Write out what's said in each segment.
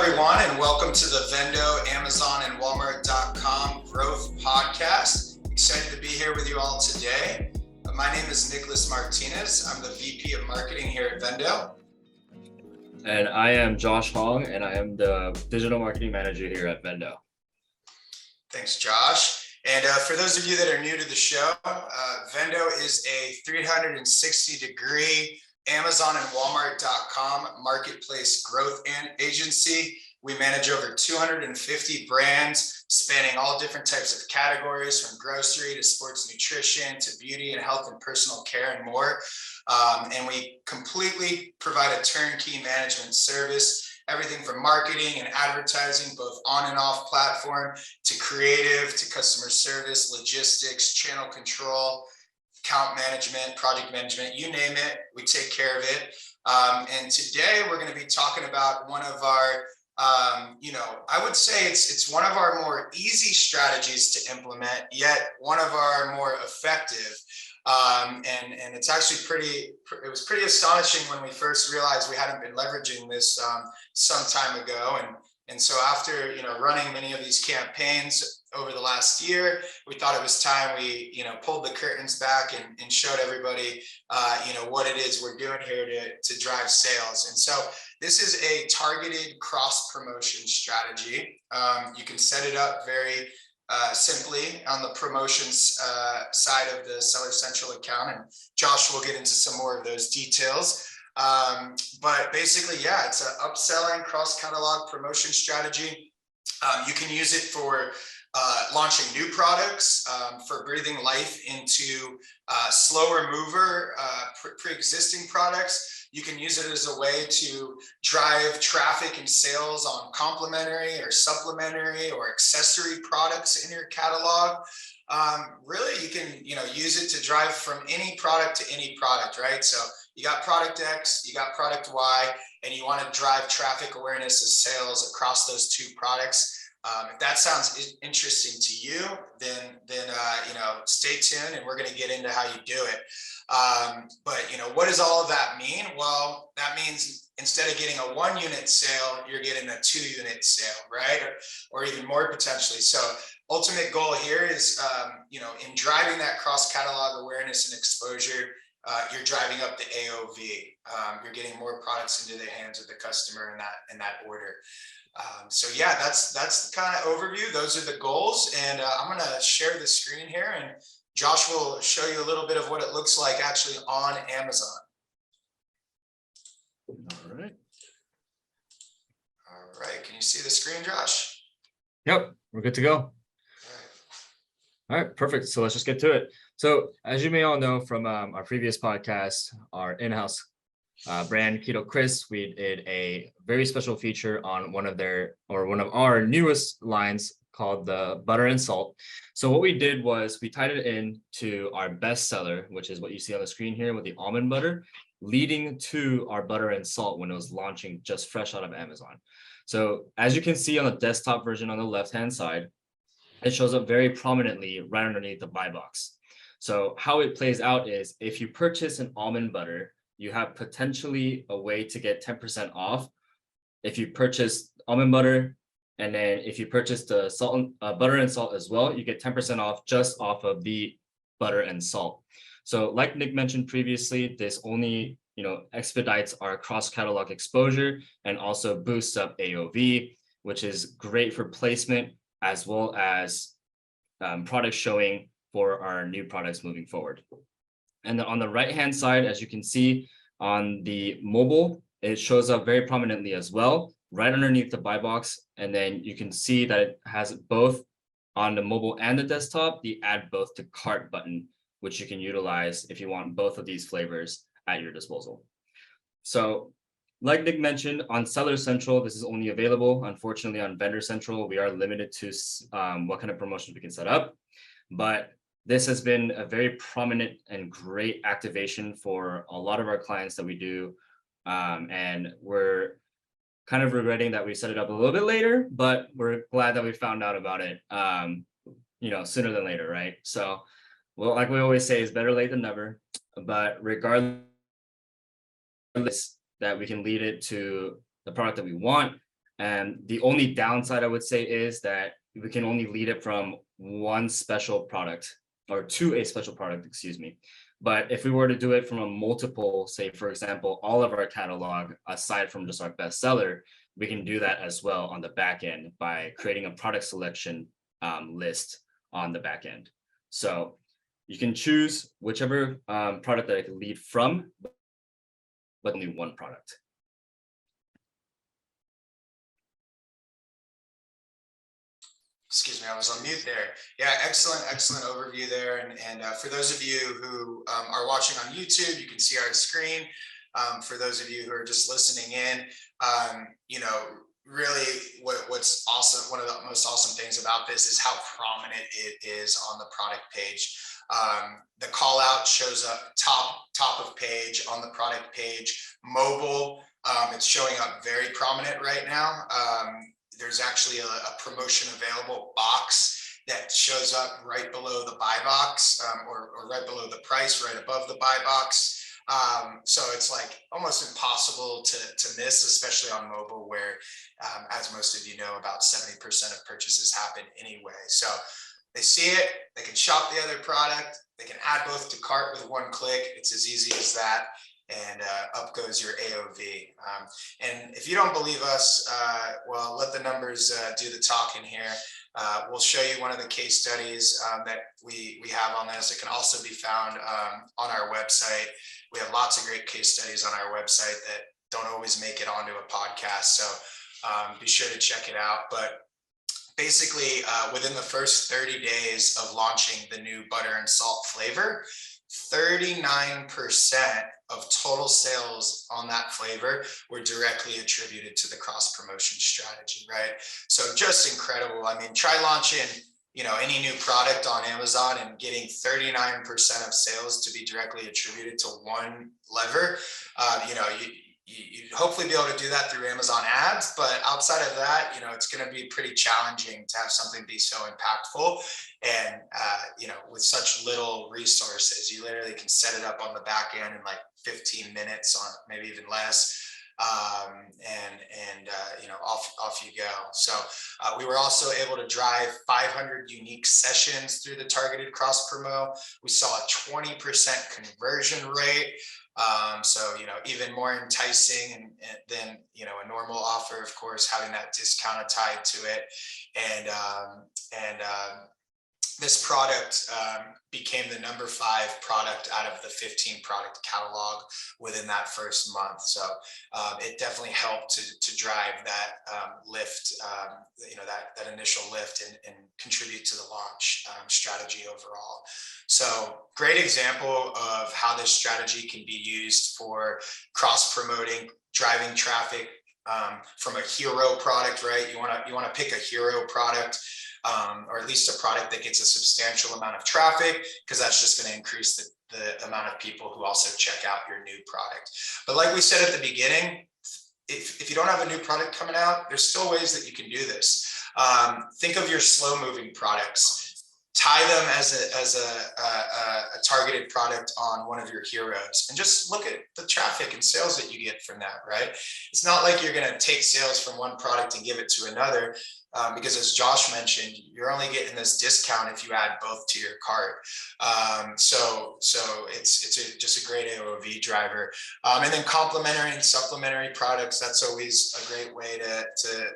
everyone, and welcome to the VENDO, Amazon, and Walmart.com Growth Podcast. Excited to be here with you all today. My name is Nicolas Martinez. I'm the VP of Marketing here at VENDO. And I am Josh Hong, and I am the Digital Marketing Manager here at VENDO. Thanks, Josh. And for those of you that are new to the show, VENDO is a 360-degree Amazon and Walmart.com marketplace growth agency. We manage over 250 brands spanning all different types of categories, from grocery to sports nutrition to beauty and health and personal care and more. And we completely provide a turnkey management service, everything from marketing and advertising, both on and off platform, to creative, to customer service, logistics, channel control, account management, project management, you name it, we take care of it. And today we're going to be talking about one of our, I would say it's one of our more easy strategies to implement, yet one of our more effective. And it's actually it was pretty astonishing when we first realized we hadn't been leveraging this some time ago. And so after, running many of these campaigns over the last year, we thought it was time we, pulled the curtains back and showed everybody, what it is we're doing here to drive sales. And so this is a targeted cross promotion strategy. You can set it up very simply on the promotions side of the Seller Central account. And Josh will get into some more of those details. But basically, it's an upselling cross-catalog promotion strategy. You can use it for launching new products, for breathing life into slower mover, pre-existing products. You can use it as a way to drive traffic and sales on complementary or supplementary or accessory products in your catalog. Really, you can use it to drive from any product to any product, right? So you got product X, you got product Y, and you want to drive traffic, awareness, and sales across those two products. If that sounds interesting to you, then stay tuned, and we're going to get into how you do it. But what does all of that mean? Well, that means instead of getting a 1-unit sale, you're getting a 2-unit sale, right? Or even more potentially. So ultimate goal here is, in driving that cross-catalog awareness and exposure, you're driving up the AOV. You're getting more products into the hands of the customer in that order. That's the kind of overview. Those are the goals. And I'm going to share the screen here, and Josh will show you a little bit of what it looks like actually on Amazon. All right. Can you see the screen, Josh? Yep, we're good to go. All right, perfect. So let's just get to it. So as you may all know from our previous podcast, our in-house brand Keto Crisp, we did a very special feature on one of our newest lines called the butter and salt. So what we did was we tied it in to our best seller, which is what you see on the screen here with the almond butter, leading to our butter and salt when it was launching just fresh out of Amazon. So as you can see on the desktop version on the left-hand side, it shows up very prominently right underneath the buy box. So how it plays out is if you purchase an almond butter, you have potentially a way to get 10% off if you purchase almond butter. And then if you purchase the salt, butter and salt as well, you get 10% off just off of the butter and salt. So like Nick mentioned previously, this only expedites our cross-catalog exposure and also boosts up AOV, which is great for placement as well as product showing for our new products moving forward. And then on the right-hand side, as you can see on the mobile, it shows up very prominently as well, right underneath the buy box. And then you can see that it has both on the mobile and the desktop, the add both to cart button, which you can utilize if you want both of these flavors at your disposal. So like Nick mentioned, on Seller Central, this is only available. Unfortunately, on Vendor Central, we are limited to what kind of promotions we can set up. But this has been a very prominent and great activation for a lot of our clients that we do. And we're kind of regretting that we set it up a little bit later, but we're glad that we found out about it, sooner than later, right? So, well, like we always say, it's better late than never. But regardless that we can lead it to the product that we want, And the only downside I would say is that we can only lead it from one special product or to a special product, excuse me. But if we were to do it from a multiple, say, for example, all of our catalog, aside from just our bestseller, we can do that as well on the back end by creating a product selection list on the back end. So you can choose whichever product that I can lead from, but only one product. Excuse me, I was on mute there. Yeah, excellent overview there. And for those of you who are watching on YouTube, you can see our screen. For those of you who are just listening in, you know, really what's awesome, one of the most awesome things about this is how prominent it is on the product page. The call out shows up top of page on the product page. Mobile, it's showing up very prominent right now. There's actually a promotion available box that shows up right below the buy box, or right below the price, right above the buy box. So it's like almost impossible to miss, especially on mobile, where, as most of you know, about 70% of purchases happen anyway. So they see it, they can shop the other product, they can add both to cart with one click. It's as easy as that. And up goes your AOV. And if you don't believe us, well, let the numbers do the talking here. We'll show you one of the case studies that we have on this. It can also be found on our website. We have lots of great case studies on our website that don't always make it onto a podcast. So be sure to check it out. But basically, within the first 30 days of launching the new butter and salt flavor, 39% of total sales on that flavor were directly attributed to the cross promotion strategy, right? So just incredible. I mean, try launching, you know, any new product on Amazon and getting 39% of sales to be directly attributed to one lever. You know, you'd hopefully be able to do that through Amazon ads, but outside of that, you know, it's going to be pretty challenging to have something be so impactful. And, you know, with such little resources, you literally can set it up on the back end in like 15 minutes, on maybe even less. You know, off you go. So we were also able to drive 500 unique sessions through the targeted cross promo. We saw a 20% conversion rate. So, you know, even more enticing than, you know, a normal offer, of course, having that discount tied to it. And this product became the number 5 product out of the 15 product catalog within that first month. So it definitely helped to drive that lift, you know, that initial lift and contribute to the launch strategy overall. So great example of how this strategy can be used for cross promoting, driving traffic from a hero product, right? You want to pick a hero product. Or at least a product that gets a substantial amount of traffic, because that's just going to increase the amount of people who also check out your new product. But like we said at the beginning, if you don't have a new product coming out, there's still ways that you can do this. Think of your slow moving products. Tie them as a targeted product on one of your heroes, and just look at the traffic and sales that you get from that, right? It's not like you're going to take sales from one product and give it to another. Because as Josh mentioned, you're only getting this discount if you add both to your cart. So it's just a great AOV driver. And then complementary and supplementary products, that's always a great way to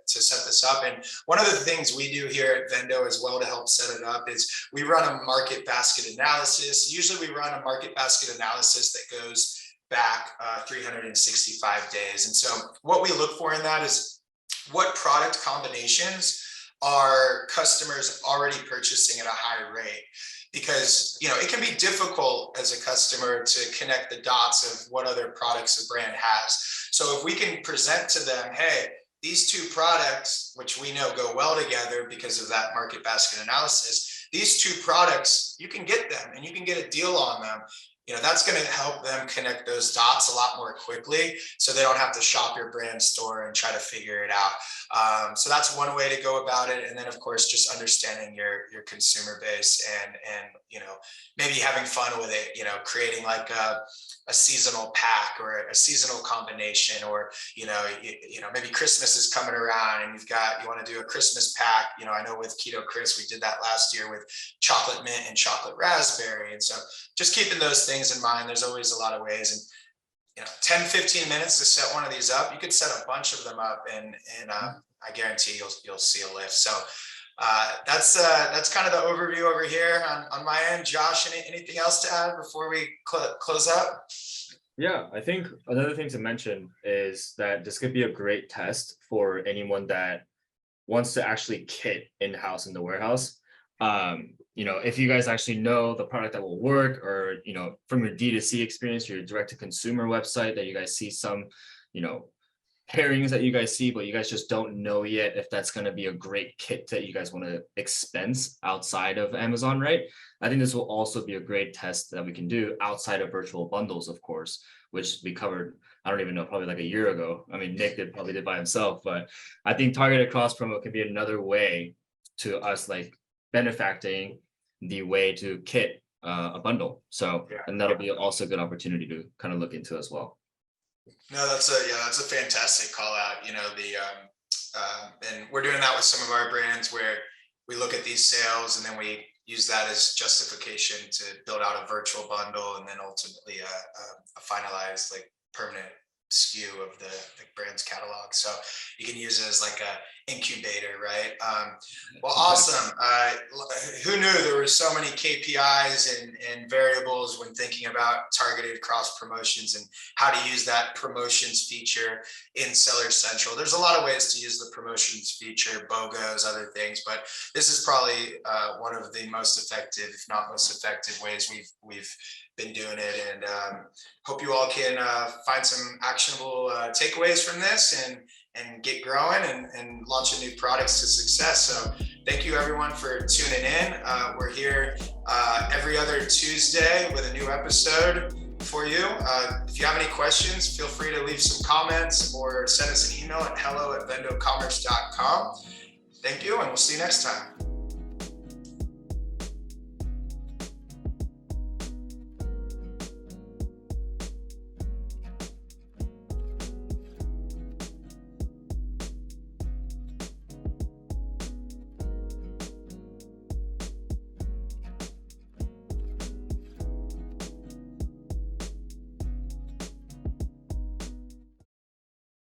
set this up. And one of the things we do here at Vendo as well to help set it up is we run a market basket analysis. Usually we run a market basket analysis that goes back 365 days. And so what we look for in that is what product combinations are customers already purchasing at a high rate? Because, you know, it can be difficult as a customer to connect the dots of what other products a brand has. So if we can present to them, hey, these two products, which we know go well together because of that market basket analysis, these two products, you can get them and you can get a deal on them. that's going to help them connect those dots a lot more quickly, so they don't have to shop your brand store and try to figure it out. So that's one way to go about it. And then of course, just understanding your consumer base and maybe having fun with it, creating like a seasonal pack or a seasonal combination, or maybe Christmas is coming around and you want to do a Christmas pack. I know with Keto Chris, we did that last year with chocolate mint and chocolate raspberry. And so just keeping those things in mind, there's always a lot of ways. And 10-15 minutes to set one of these up. You could set a bunch of them up, and I guarantee you'll see a lift. So that's kind of the overview over here on my end. Josh, anything else to add before we close up? Yeah, I think another thing to mention is that this could be a great test for anyone that wants to actually kit in-house in the warehouse. If you guys actually know the product that will work, or from your D2C experience, your direct-to-consumer website, that you guys see some pairings that you guys see, but you guys just don't know yet if that's going to be a great kit that you guys want to expense outside of Amazon, right? I think this will also be a great test that we can do outside of virtual bundles, of course, which we covered, I don't even know, probably like a year ago. I mean, Nick probably did by himself, but I think targeted cross promo can be another way to us like benefacting the way to kit a bundle. So, and that'll be also a good opportunity to kind of look into as well. No, that's a fantastic call out. And we're doing that with some of our brands, where we look at these sales and then we use that as justification to build out a virtual bundle, and then ultimately a finalized like permanent SKU of the brand's catalog. So you can use it as like a incubator, right? Well, awesome. Who knew there were so many KPIs and variables when thinking about targeted cross promotions and how to use that promotions feature in Seller Central. There's a lot of ways to use the promotions feature, BOGOs, other things, but this is probably one of the most effective, if not most effective ways we've been doing it. And hope you all can find some actionable takeaways from this and get growing and launching new products to success. So thank you everyone for tuning in. We're here every other Tuesday with a new episode for you. If you have any questions, feel free to leave some comments or send us an email at hello@vendocommerce.com. Thank you, and we'll see you next time.